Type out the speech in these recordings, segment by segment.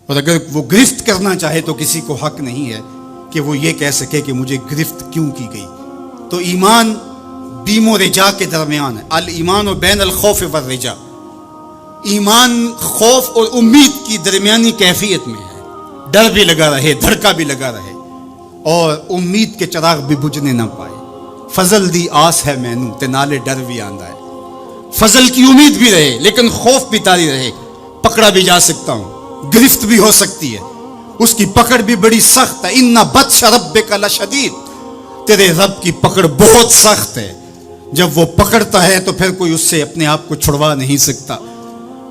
اور اگر وہ گرفت کرنا چاہے تو کسی کو حق نہیں ہے کہ وہ یہ کہہ سکے کہ مجھے گرفت کیوں کی گئی. تو ایمان بیم و رجا کے درمیان ہے. الایمان و بین الخوف والرجا، ایمان خوف اور امید کی درمیانی کیفیت میں ہے. ڈر بھی لگا رہے، دھڑکا بھی لگا رہے، اور امید کے چراغ بھی بجھنے نہ پائے. فضل دی آس ہے مینوں تے نالے ڈر بھی آندا ہے. فضل کی امید بھی رہے لیکن خوف بھی طاری رہے. پکڑا بھی جا سکتا ہوں، گرفت بھی ہو سکتی ہے، اس کی پکڑ بھی بڑی سخت ہے. ان بطش ربک لشدید، تیرے رب کی پکڑ بہت سخت ہے. جب وہ پکڑتا ہے تو پھر کوئی اس سے اپنے آپ کو چھڑوا نہیں سکتا.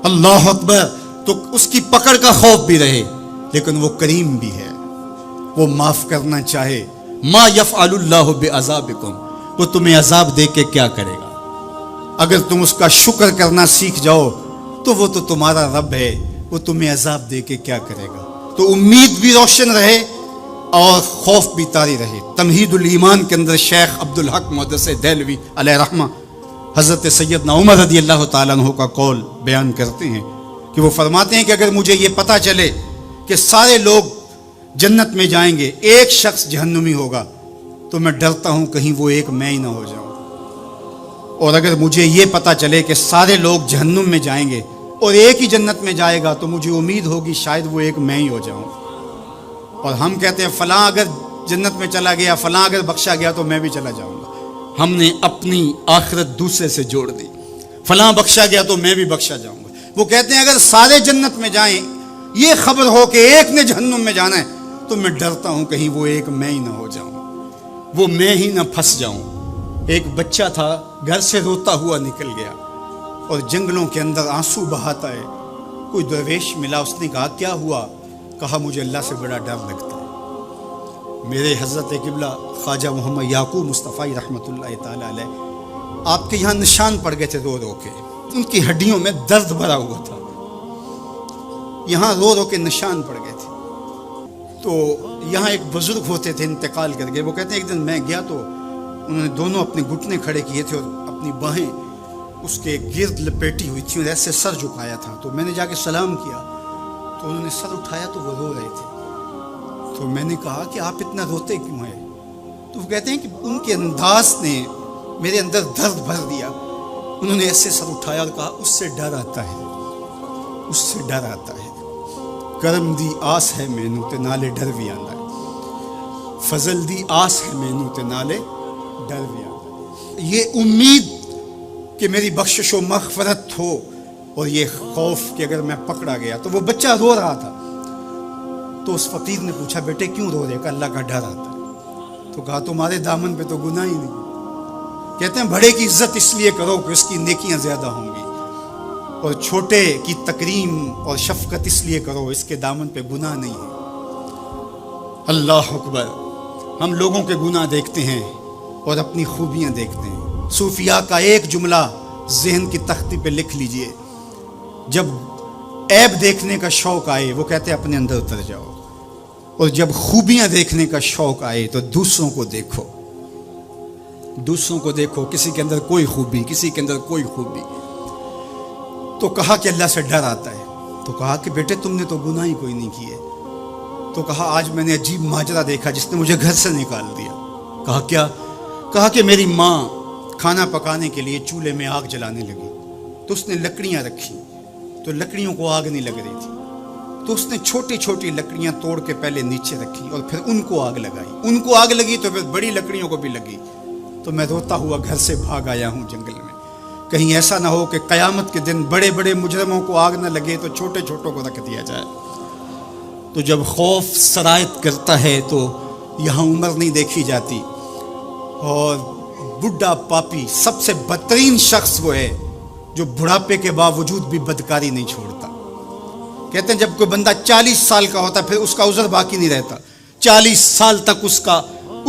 اللہ اکبر. تو اس کی پکڑ کا خوف بھی رہے لیکن وہ کریم بھی ہے، وہ معاف کرنا چاہے. ما یفعل اللہ بعذابکم، وہ تمہیں عذاب دے کے کیا کرے گا؟ اگر تم اس کا شکر کرنا سیکھ جاؤ تو وہ تو تمہارا رب ہے، وہ تمہیں عذاب دے کے کیا کرے گا؟ تو امید بھی روشن رہے اور خوف بھی طاری رہے. تمہید الایمان کے اندر شیخ عبدالحق محدث دہلوی علیہ رحمہ حضرت سیدنا عمر رضی اللہ تعالیٰ عنہ کا قول بیان کرتے ہیں کہ وہ فرماتے ہیں کہ اگر مجھے یہ پتہ چلے کہ سارے لوگ جنت میں جائیں گے، ایک شخص جہنمی ہوگا، تو میں ڈرتا ہوں کہیں وہ ایک میں ہی نہ ہو جاؤں. اور اگر مجھے یہ پتہ چلے کہ سارے لوگ جہنم میں جائیں گے اور ایک ہی جنت میں جائے گا، تو مجھے امید ہوگی شاید وہ ایک میں ہی ہو جاؤں. اور ہم کہتے ہیں فلاں اگر جنت میں چلا گیا، فلاں اگر بخشا گیا تو میں بھی چلا جاؤں گا. ہم نے اپنی آخرت دوسرے سے جوڑ دی. فلاں بخشا گیا تو میں بھی بخشا جاؤں گا. وہ کہتے ہیں اگر سارے جنت میں جائیں، یہ خبر ہو کہ ایک نے جہنم میں جانا ہے، تو میں ڈرتا ہوں کہیں وہ ایک میں ہی نہ ہو جاؤں، وہ میں ہی نہ پھنس جاؤں. ایک بچہ تھا، گھر سے روتا ہوا نکل گیا اور جنگلوں کے اندر آنسو بہاتا ہے. کوئی درویش ملا، اس نے کہا کیا ہوا؟ کہا مجھے اللہ سے بڑا ڈر لگتا ہے. میرے حضرت قبلہ خواجہ محمد یعقوب مصطفی رحمۃ اللہ تعالی علیہ آپ کے یہاں نشان پڑ گئے تھے رو رو کے. ان کی ہڈیوں میں درد بھرا ہوا تھا، یہاں رو رو کے نشان پڑ گئے تھے. تو یہاں ایک بزرگ ہوتے تھے، انتقال کر گئے. وہ کہتے ہیں ایک دن میں گیا تو انہوں نے دونوں اپنے گھٹنے کھڑے کیے تھے اور اپنی باہیں اس کے گرد لپیٹی ہوئی تھی اور ایسے سر جھکایا تھا. تو میں نے جا کے سلام کیا تو انہوں نے سر اٹھایا تو وہ رو رہے تھے. تو میں نے کہا کہ آپ اتنا روتے کیوں ہیں؟ تو وہ کہتے ہیں کہ ان کے انداز نے میرے اندر درد بھر دیا. انہوں نے ایسے سر اٹھایا اور کہا اس سے ڈر آتا ہے، اس سے ڈر آتا ہے. کرم دی آس ہے مینوں تے نالے ڈر بھی آندا ہے. فضل دی آس ہے مینوں تے نالے ڈر بھی آندا ہے. یہ امید کہ میری بخشش و مغفرت ہو اور یہ خوف کہ اگر میں پکڑا گیا. تو وہ بچہ رو رہا تھا تو اس فقیر نے پوچھا بیٹے کیوں رو رہے؟ کہ اللہ کا ڈر آتا ہے. تو کہا تمہارے دامن پہ تو گناہ ہی نہیں. کہتے ہیں بڑے کی عزت اس لیے کرو کہ اس کی نیکیاں زیادہ ہوں گی، اور چھوٹے کی تکریم اور شفقت اس لیے کرو اس کے دامن پہ گناہ نہیں ہے. اللہ اکبر. ہم لوگوں کے گناہ دیکھتے ہیں اور اپنی خوبیاں دیکھتے ہیں. صوفیاء کا ایک جملہ ذہن کی تختی پہ لکھ لیجئے، جب عیب دیکھنے کا شوق آئے وہ کہتے ہیں اپنے اندر اتر جاؤ، اور جب خوبیاں دیکھنے کا شوق آئے تو دوسروں کو دیکھو. دوسروں کو دیکھو، کسی کے اندر کوئی خوبی، کسی کے اندر کوئی خوبی. تو کہا کہ اللہ سے ڈر آتا ہے. تو کہا کہ بیٹے تم نے تو گناہ ہی کوئی نہیں کیے. تو کہا آج میں نے عجیب ماجرا دیکھا جس نے مجھے گھر سے نکال دیا. کہا کیا؟ کہا کہ میری ماں کھانا پکانے کے لیے چولہے میں آگ جلانے لگی تو اس نے لکڑیاں رکھی تو لکڑیوں کو آگ نہیں لگ رہی تھی. تو اس نے چھوٹی چھوٹی لکڑیاں توڑ کے پہلے نیچے رکھی اور پھر ان کو آگ لگائی. ان کو آگ لگی تو پھر بڑی لکڑیوں کو بھی لگی. تو میں روتا ہوا گھر سے بھاگ آیا ہوں جنگل میں، کہیں ایسا نہ ہو کہ قیامت کے دن بڑے بڑے مجرموں کو آگ نہ لگے تو چھوٹے چھوٹوں کو رکھ دیا جائے. تو جب خوف سرایت کرتا ہے تو یہاں عمر نہیں دیکھی جاتی. اور بڈھا پاپی سب سے بدترین شخص وہ ہے جو بڑھاپے کے باوجود بھی بدکاری نہیں چھوڑتا. کہتے ہیں جب کوئی بندہ 40 سال کا ہوتا ہے پھر اس کا عذر باقی نہیں رہتا. 40 سال تک اس کا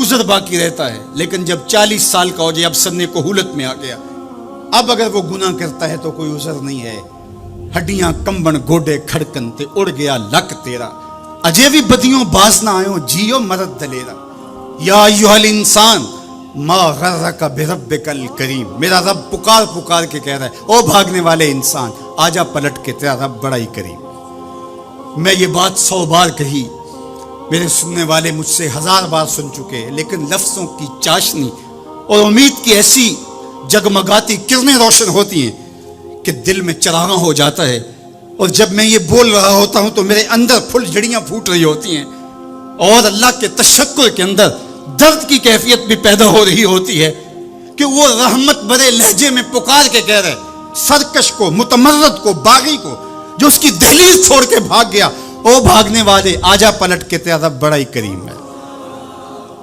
عذر باقی رہتا ہے، لیکن جب 40 سال کا ہو جائے اب سن کہولت میں آ گیا، اب اگر وہ گناہ کرتا ہے تو کوئی عذر نہیں ہے. ہڈیاں کمبن گوڈے کھڑکن تے اڑ گیا لک تیرا، اجے بھی بدیوں باز نہ آئیوں جیو مرد دلیرا. یا ایھا الانسان ما غرک بربک الکریم. میرا رب پکار پکار کے کہہ رہا ہے او بھاگنے والے انسان آجا پلٹ کے، تیرا رب بڑا ہی کریم. میں یہ بات 100 بار کہی، میرے سننے والے مجھ سے 1000 بار سن چکے، لیکن لفظوں کی چاشنی اور امید کی ایسی جگمگاتی کرنیں روشن ہوتی ہیں کہ دل میں چراغاں ہو جاتا ہے، اور جب میں یہ بول رہا ہوتا ہوں تو میرے اندر پھل جھڑیاں پھوٹ رہی ہوتی ہیں، اور اللہ کے تشکر کے اندر درد کی کیفیت بھی پیدا ہو رہی ہوتی ہے کہ وہ رحمت برے لہجے میں پکار کے کہہ رہے سرکش کو، متمرد کو، باغی کو، جو اس کی دہلیز چھوڑ کے بھاگ گیا، او بھاگنے والے آجا پلٹ کے تیرا رب بڑا ہی کریم ہے۔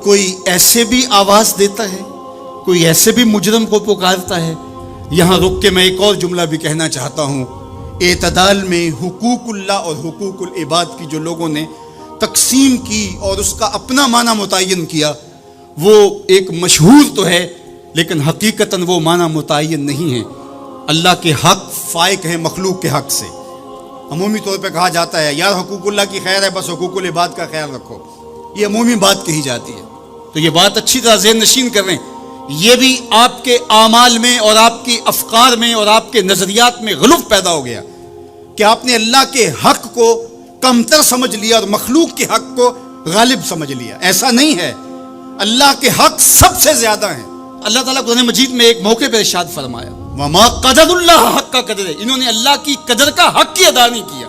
کوئی ایسے بھی آواز دیتا ہے، کوئی ایسے بھی مجرم کو پکارتا ہے۔ یہاں رک کے میں ایک اور جملہ بھی کہنا چاہتا ہوں، اعتدال میں حقوق اللہ اور حقوق العباد کی جو لوگوں نے تقسیم کی اور اس کا اپنا معنی متعین کیا، وہ ایک مشہور تو ہے لیکن حقیقتاً وہ معنی متعین نہیں ہے۔ اللہ کے حق فائق ہیں مخلوق کے حق سے۔ عمومی طور پہ کہا جاتا ہے یار حقوق اللہ کی خیر ہے، بس حقوق العباد کا خیال رکھو، یہ عمومی بات کہی جاتی ہے۔ تو یہ بات اچھی طرح ذہن نشین کر رہے ہیں، یہ بھی آپ کے اعمال میں اور آپ کی افکار میں اور آپ کے نظریات میں غلوف پیدا ہو گیا کہ آپ نے اللہ کے حق کو کمتر سمجھ لیا اور مخلوق کے حق کو غالب سمجھ لیا۔ ایسا نہیں ہے، اللہ کے حق سب سے زیادہ ہیں۔ اللہ تعالیٰ قرآن مجید میں ایک موقع پہ ارشاد فرمایا وَمَا قَدَرُ اللَّهَ حَقَّ قَدْرِهِ، انہوں نے اللہ کی قدر کا حق ہی ادا نہیں کیا۔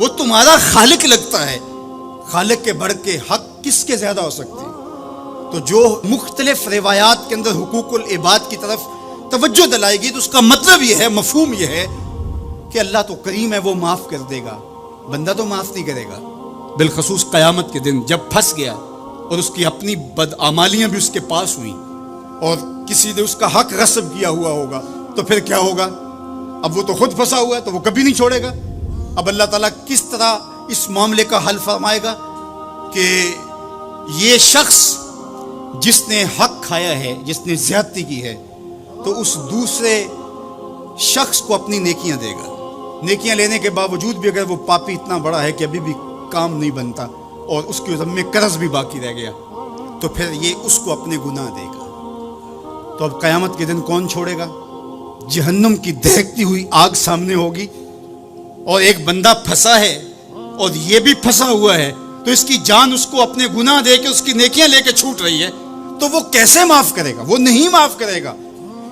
وہ تمہارا خالق لگتا ہے، خالق کے بڑھ کے حق کس کے زیادہ ہو سکتے ہیں؟ تو جو مختلف روایات کے اندر حقوق العباد کی طرف توجہ دلائے گی تو اس کا مطلب یہ ہے، مفہوم یہ ہے کہ اللہ تو کریم ہے، وہ معاف کر دے گا، بندہ تو معاف نہیں کرے گا۔ بالخصوص قیامت کے دن جب پھنس گیا اور اس کی اپنی بدعمالیاں بھی اس کے پاس ہوئیں اور کسی نے اس کا حق غصب کیا ہوا ہوگا تو پھر کیا ہوگا؟ اب وہ تو خود پھنسا ہوا ہے تو وہ کبھی نہیں چھوڑے گا۔ اب اللہ تعالیٰ کس طرح اس معاملے کا حل فرمائے گا کہ یہ شخص جس نے حق کھایا ہے، جس نے زیادتی کی ہے، تو اس دوسرے شخص کو اپنی نیکیاں دے گا۔ نیکیاں لینے کے باوجود بھی اگر وہ پاپی اتنا بڑا ہے کہ ابھی بھی کام نہیں بنتا اور اس کے ذمے قرض بھی باقی رہ گیا، تو پھر یہ اس کو اپنے گناہ دے گا۔ تو اب قیامت کے دن کون چھوڑے گا؟ جہنم کی دہکتی ہوئی آگ سامنے ہوگی اور ایک بندہ پھنسا ہے اور یہ بھی پھنسا ہوا ہے، تو اس کی جان اس کو اپنے گناہ دے کے اس کی نیکیاں لے کے چھوٹ رہی ہے، تو وہ کیسے معاف کرے گا؟ وہ نہیں معاف کرے گا۔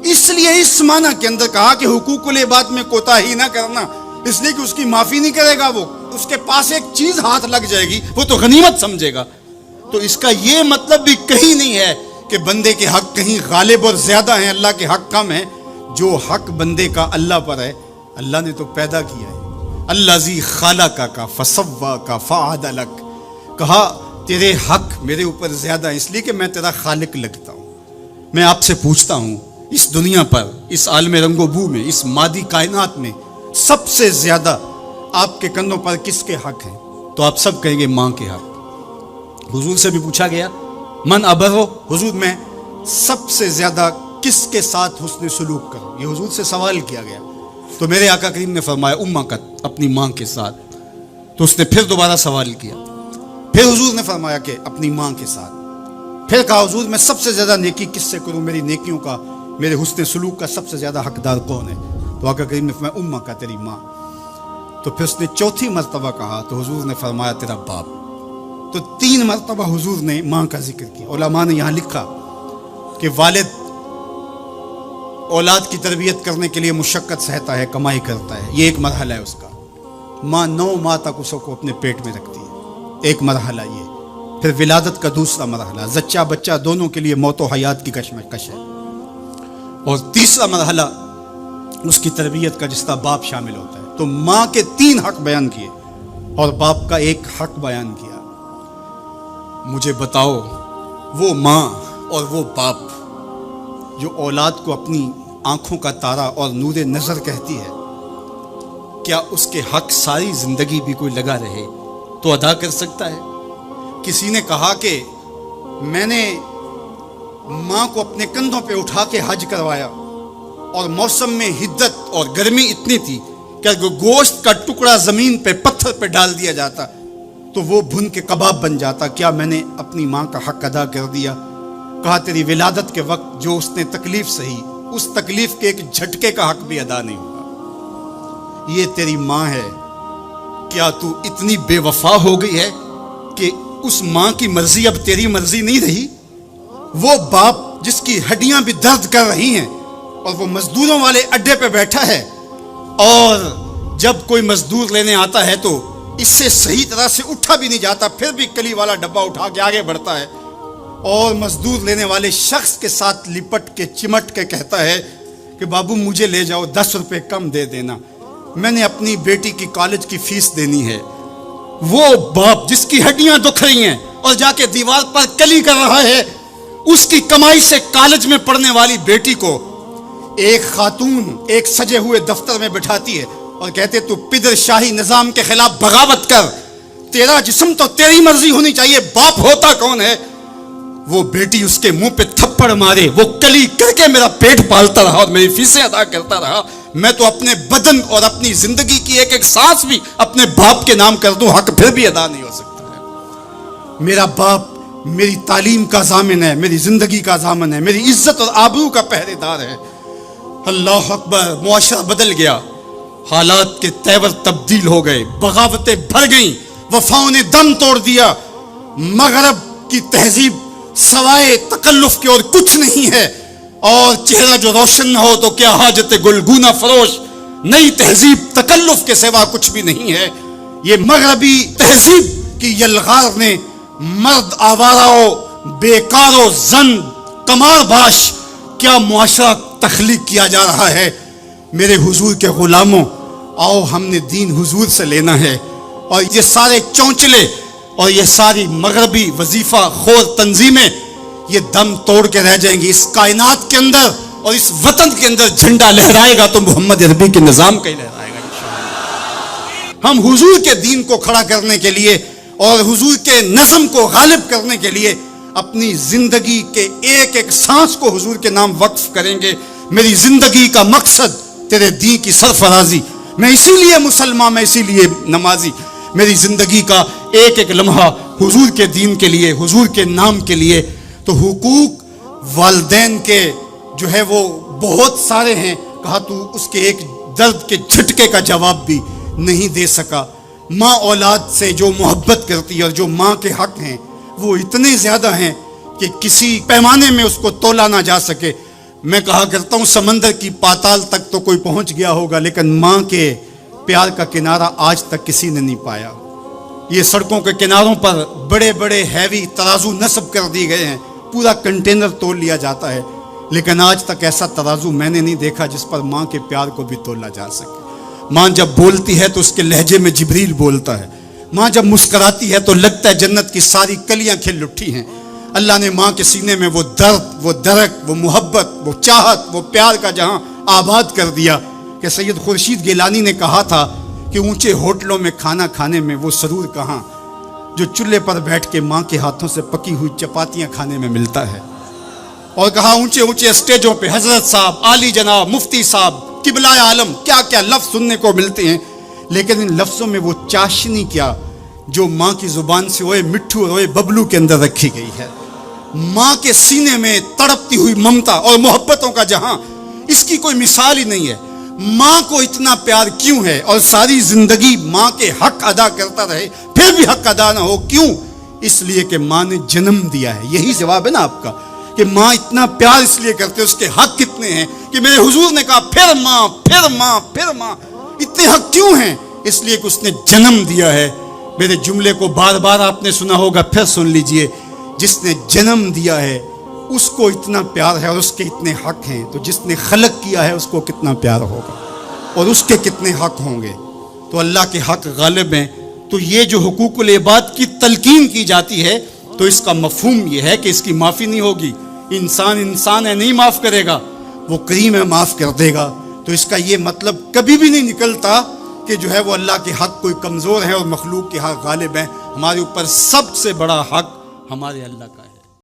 اس لیے اس معنی کے اندر کہا کہ حقوق العباد میں کوتاہی نہ کرنا، اس لیے کہ اس کی معافی نہیں کرے گا، وہ اس کے پاس ایک چیز ہاتھ لگ جائے گی وہ تو غنیمت سمجھے گا۔ تو اس کا یہ مطلب بھی کہیں نہیں ہے کہ بندے کے حق کہیں غالب اور زیادہ ہیں، اللہ کے حق کم ہیں۔ جو حق بندے کا اللہ پر ہے، اللہ نے تو پیدا کیا ہے۔ الذی خلقک فسواک فعدلک، کہا تیرے حق میرے اوپر زیادہ ہے اس لیے کہ میں تیرا خالق لگتا ہوں۔ میں آپ سے پوچھتا ہوں، اس دنیا پر، اس عالم رنگ و بو میں، اس مادی کائنات میں سب سے زیادہ آپ کے کندھوں پر کس کے حق ہیں؟ تو آپ سب کہیں گے ماں کے حق۔ حضور سے بھی پوچھا گیا من ابرو، حضور میں سب سے زیادہ کس کے ساتھ حسن سلوک کروں؟ یہ حضور سے سوال کیا گیا تو میرے آقا کریم نے فرمایا امکت، اپنی ماں کے ساتھ۔ تو اس نے پھر دوبارہ سوال کیا، پھر حضور نے فرمایا کہ اپنی ماں کے ساتھ۔ پھر کہا حضور میں سب سے زیادہ نیکی کس سے کروں؟ میری نیکیوں کا، میرے حسن سلوک کا سب سے زیادہ حقدار کون ہے؟ تو آقا کریم نے فرمایا امکا، تیری ماں۔ تو پھر اس نے چوتھی مرتبہ کہا تو حضور نے فرمایا تیرا باپ۔ تو 3 مرتبہ حضور نے ماں کا ذکر کیا۔ علماء نے یہاں لکھا کہ والد اولاد کی تربیت کرنے کے لیے مشقت سہتا ہے، کمائی کرتا ہے، یہ ایک مرحلہ ہے اس کا۔ ماں 9 ماہ تک اس کو اپنے پیٹ میں رکھتی ہے، ایک مرحلہ یہ۔ پھر ولادت کا دوسرا مرحلہ، زچہ بچہ دونوں کے لیے موت و حیات کی کشمکش ہے۔ اور تیسرا مرحلہ اس کی تربیت کا جس کا باپ شامل ہوتا ہے۔ تو ماں کے 3 حق بیان کیے اور باپ کا ایک حق بیان کیا۔ مجھے بتاؤ وہ ماں اور وہ باپ جو اولاد کو اپنی آنکھوں کا تارا اور نور نظر کہتی ہے، کیا اس کے حق ساری زندگی بھی کوئی لگا رہے تو ادا کر سکتا ہے؟ کسی نے کہا کہ میں نے ماں کو اپنے کندھوں پہ اٹھا کے حج کروایا اور موسم میں حدت اور گرمی اتنی تھی کہ گوشت کا ٹکڑا زمین پہ پتھر پہ ڈال دیا جاتا تو وہ بھن کے کباب بن جاتا، کیا میں نے اپنی ماں کا حق ادا کر دیا؟ کہا تیری ولادت کے وقت جو اس نے تکلیف سہی، اس تکلیف کے ایک جھٹکے کا حق بھی ادا نہیں ہوا۔ یہ تیری ماں ہے کیا تو اتنی بے وفا ہو گئی ہے کہ اس ماں کی مرضی اب تیری مرضی نہیں رہی؟ وہ باپ جس کی ہڈیاں بھی درد کر رہی ہیں اور وہ مزدوروں والے اڈے پہ بیٹھا ہے، اور جب کوئی مزدور لینے آتا ہے تو اس سے صحیح طرح سے اٹھا بھی نہیں جاتا، پھر بھی کلی والا ڈبہ اٹھا کے آگے بڑھتا ہے، اور مزدور لینے والے شخص کے ساتھ لپٹ کے چمٹ کے کہتا ہے کہ بابو مجھے لے جاؤ، 10 روپے کم دے دینا، میں نے اپنی بیٹی کی کالج کی فیس دینی ہے۔ وہ باپ جس کی ہڈیاں دکھ رہی ہیں اور جا کے دیوار پر کلی کر رہا ہے، اس کی کمائی سے کالج میں پڑھنے والی بیٹی کو ایک خاتون ایک سجے ہوئے دفتر میں بٹھاتی ہے اور کہتے تو پدر شاہی نظام کے خلاف بغاوت کر، تیرا جسم تو تیری مرضی ہونی چاہیے، باپ ہوتا کون ہے؟ وہ بیٹی اس کے منہ پہ تھپڑ مارے، وہ کلی کر کے میرا پیٹ پالتا رہا اور میری فیسیں ادا کرتا رہا، میں تو اپنے بدن اور اپنی زندگی کی ایک ایک سانس بھی اپنے باپ کے نام کر دوں، حق پھر بھی ادا نہیں ہو سکتا ہے۔ میرا باپ میری تعلیم کا ضامن ہے، میری زندگی کا ضامن ہے، میری عزت اور آبرو کا پہرے دار ہے۔ اللہ اکبر، معاشرہ بدل گیا، حالات کے تیور تبدیل ہو گئے، بغاوتیں بھر گئیں، وفاؤں نے دم توڑ دیا، مغرب کی تہذیب سوائے تکلف کے اور کچھ نہیں ہے، اور چہرہ جو روشن نہ ہو تو کیا حاجت گلگونہ فروش، نئی تہذیب تکلف کے سوا کچھ بھی نہیں ہے۔ یہ مغربی تہذیب کی یلغار نے مرد آوارہ، بیکار و زن کمار باش کیا معاشرہ تخلیق کیا جا رہا ہے۔ میرے حضور کے غلاموں، آؤ ہم نے دین حضور سے لینا ہے، اور یہ سارے چونچلے اور یہ ساری مغربی وظیفہ خور تنظیمیں یہ دم توڑ کے رہ جائیں گی۔ اس کائنات کے اندر اور اس وطن کے اندر جھنڈا لہرائے گا تو محمد عربی کے نظام کا ہی لہرائے گا انشاءاللہ۔ ہم حضور کے دین کو کھڑا کرنے کے لیے اور حضور کے نظم کو غالب کرنے کے لیے اپنی زندگی کے ایک ایک سانس کو حضور کے نام وقف کریں گے۔ میری زندگی کا مقصد تیرے دین کی سرفرازی، میں اسی لیے مسلمان، میں اسی لیے نمازی، میری زندگی کا ایک ایک لمحہ حضور کے دین کے لیے، حضور کے نام کے لیے۔ تو حقوق والدین کے جو ہے وہ بہت سارے ہیں، کہا تو اس کے ایک درد کے جھٹکے کا جواب بھی نہیں دے سکا۔ ماں اولاد سے جو محبت کرتی ہے اور جو ماں کے حق ہیں وہ اتنے زیادہ ہیں کہ کسی پیمانے میں اس کو تولا نہ جا سکے۔ میں کہا کرتا ہوں سمندر کی پاتال تک تو کوئی پہنچ گیا ہوگا، لیکن ماں کے پیار کا کنارہ آج تک کسی نے نہیں پایا۔ یہ سڑکوں کے کناروں پر بڑے بڑے ہیوی ترازو نصب کر دی گئے ہیں، پورا کنٹینر تول لیا جاتا ہے، لیکن آج تک ایسا ترازو میں نے نہیں دیکھا جس پر ماں کے پیار کو بھی تولا جا سکے۔ ماں جب بولتی ہے تو اس کے لہجے میں جبریل بولتا ہے، ماں جب مسکراتی ہے تو لگتا ہے جنت کی ساری کلیاں کھل اٹھی ہیں۔ اللہ نے ماں کے سینے میں وہ درد، وہ درک، وہ محبت، وہ چاہت، وہ پیار کا جہاں آباد کر دیا کہ سید خورشید گیلانی نے کہا تھا کہ اونچے ہوٹلوں میں کھانا کھانے میں وہ سرور کہاں جو چولہے پر بیٹھ کے ماں کے ہاتھوں سے پکی ہوئی چپاتیاں کھانے میں ملتا ہے۔ اور کہا اونچے اونچے اسٹیجوں پہ حضرت صاحب، عالی جناب، مفتی صاحب، قبلہ عالم، کیا کیا لفظ سننے کو ملتے ہیں، لیکن ان لفظوں میں وہ چاشنی کیا جو ماں کی زبان سے اوئے مٹھو اور اوئے ببلو کے اندر رکھی گئی ہے۔ ماں کے سینے میں تڑپتی ہوئی ممتا اور محبتوں کا جہاں، اس کی کوئی مثال ہی نہیں ہے۔ ماں کو اتنا پیار کیوں ہے اور ساری زندگی ماں کے حق ادا کرتا رہے پھر بھی حق ادا نہ ہو، کیوں؟ اس لیے کہ ماں نے جنم دیا ہے۔ یہی جواب ہے نا آپ کا کہ ماں اتنا پیار اس لیے کرتے، اس کے حق کتنے ہیں کہ میرے حضور نے کہا پھر ماں، پھر ماں، پھر ماں۔ اتنے حق کیوں ہیں؟ اس لیے کہ اس نے جنم دیا ہے۔ میرے جملے کو بار بار آپ نے سنا ہوگا، پھر سن لیجئے، جس نے جنم دیا ہے اس کو اتنا پیار ہے اور اس کے اتنے حق ہیں، تو جس نے خلق کیا ہے اس کو کتنا پیار ہوگا اور اس کے کتنے حق ہوں گے۔ تو اللہ کے حق غالب ہیں۔ تو یہ جو حقوق العباد کی تلقین کی جاتی ہے تو اس کا مفہوم یہ ہے کہ اس کی معافی نہیں ہوگی۔ انسان ہے، نہیں معاف کرے گا، وہ کریم ہے، معاف کر دے گا۔ تو اس کا یہ مطلب کبھی بھی نہیں نکلتا کہ جو ہے وہ اللہ کے حق کوئی کمزور ہے اور مخلوق کے حق غالب ہیں۔ ہمارے اوپر سب سے بڑا حق ہمارے اللہ کا ہے۔